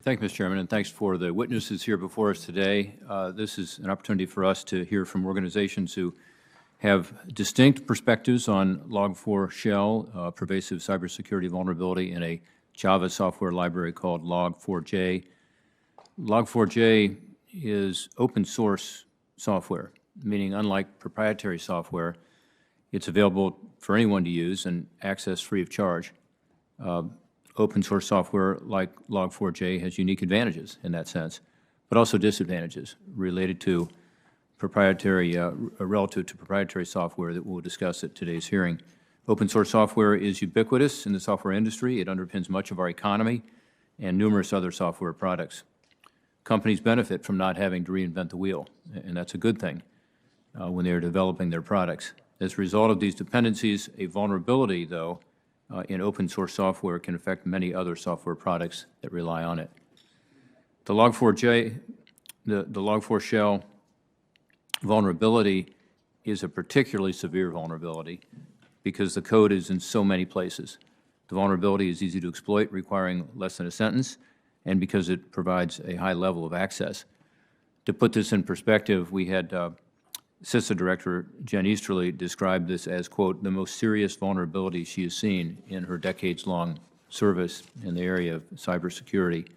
Thank you, Mr. Chairman, and thanks for the witnesses here before us today. This is an opportunity for us to hear from organizations who have distinct perspectives on Log4Shell, pervasive cybersecurity vulnerability in a Java software library called Log4j. Log4j is open source software, meaning unlike proprietary software, it's available for anyone to use and access free of charge. Open source software like Log4j has unique advantages in that sense, but also disadvantages related to proprietary, relative to proprietary software that we'll discuss at today's hearing. Open source software is ubiquitous in the software industry. It underpins much of our economy and numerous other software products. Companies benefit from not having to reinvent the wheel, and that's a good thing when they are developing their products. As a result of these dependencies, a vulnerability, though, in open source software can affect many other software products that rely on it. The Log4j, the Log4Shell vulnerability is a particularly severe vulnerability because the code is in so many places. The vulnerability is easy to exploit, requiring less than a sentence, and because it provides a high level of access. To put this in perspective, we had CISA Director Jen Easterly described this as, quote, the most serious vulnerability she has seen in her decades-long service in the area of cybersecurity.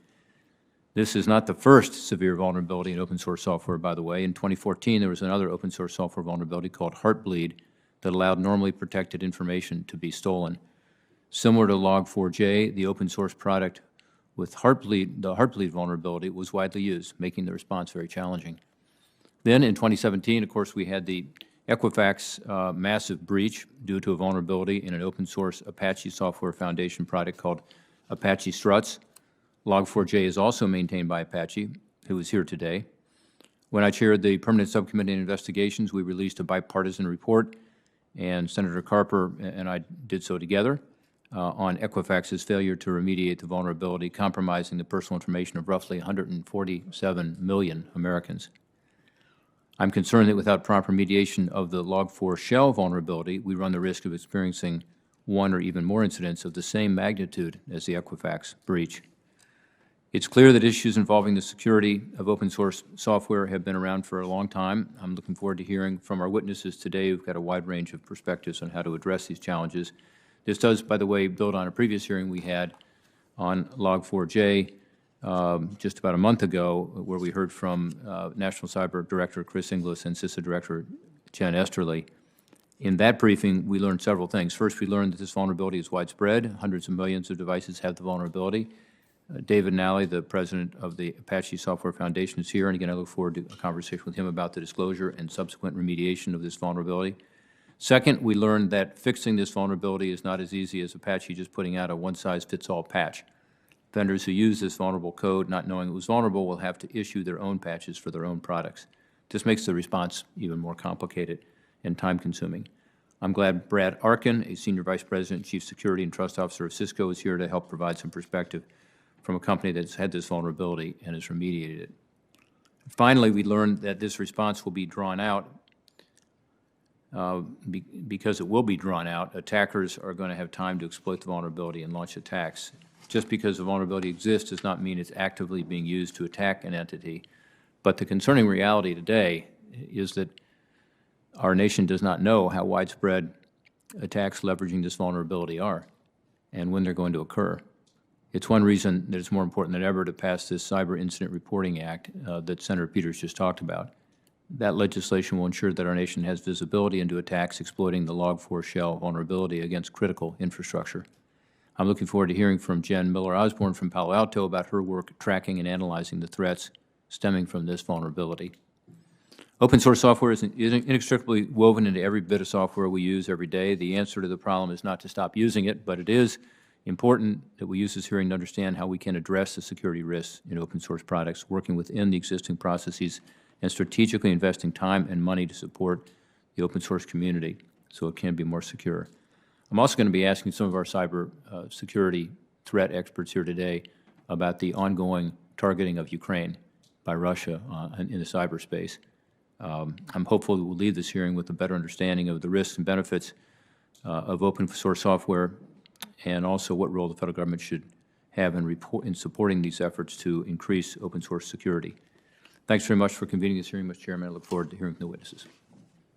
This is not the first severe vulnerability in open source software, by the way. In 2014, there was another open source software vulnerability called Heartbleed that allowed normally protected information to be stolen. Similar to Log4j, the open source product with Heartbleed, the Heartbleed vulnerability was widely used, making the response very challenging. Then in 2017, of course, we had the Equifax massive breach due to a vulnerability in an open source Apache Software Foundation product called Apache Struts. Log4j is also maintained by Apache, who is here today. When I chaired the Permanent Subcommittee on Investigations, we released a bipartisan report, and Senator Carper and I did so together on Equifax's failure to remediate the vulnerability, compromising the personal information of roughly 147 million Americans. I'm concerned that without proper mediation of the Log4Shell vulnerability, we run the risk of experiencing one or even more incidents of the same magnitude as the Equifax breach. It's clear that issues involving the security of open source software have been around for a long time. I'm looking forward to hearing from our witnesses today who've got a wide range of perspectives on how to address these challenges. This does, by the way, build on a previous hearing we had on Log4j just about a month ago, where we heard from National Cyber Director Chris Inglis and CISA Director Jen Easterly. In that briefing, we learned several things. First, we learned that this vulnerability is widespread. Hundreds of millions of devices have the vulnerability. David Nally, the president of the Apache Software Foundation, is here, and again, I look forward to a conversation with him about the disclosure and subsequent remediation of this vulnerability. Second, we learned that fixing this vulnerability is not as easy as Apache just putting out a one-size-fits-all patch. Vendors who use this vulnerable code, not knowing it was vulnerable, will have to issue their own patches for their own products. This makes the response even more complicated and time-consuming. I'm glad Brad Arkin, a Senior Vice President, Chief Security and Trust Officer of Cisco, is here to help provide some perspective from a company that's had this vulnerability and has remediated it. Finally, we learned that this response will be drawn out. Because it will be drawn out, attackers are going to have time to exploit the vulnerability and launch attacks. Just because the vulnerability exists does not mean it's actively being used to attack an entity. But the concerning reality today is that our nation does not know how widespread attacks leveraging this vulnerability are and when they're going to occur. It's one reason that it's more important than ever to pass this Cyber Incident Reporting Act that Senator Peters just talked about. That legislation will ensure that our nation has visibility into attacks exploiting the Log4Shell vulnerability against critical infrastructure. I'm looking forward to hearing from Jen Miller-Osborne from Palo Alto about her work tracking and analyzing the threats stemming from this vulnerability. Open source software is inextricably woven into every bit of software we use every day. The answer to the problem is not to stop using it, but it is important that we use this hearing to understand how we can address the security risks in open source products, working within the existing processes and strategically investing time and money to support the open source community so it can be more secure. I'm also going to be asking some of our cyber security threat experts here today about the ongoing targeting of Ukraine by Russia in the cyberspace. I'm hopeful that we'll leave this hearing with a better understanding of the risks and benefits of open source software and also what role the federal government should have in supporting these efforts to increase open source security. Thanks very much for convening this hearing, Mr. Chairman. I look forward to hearing from the witnesses.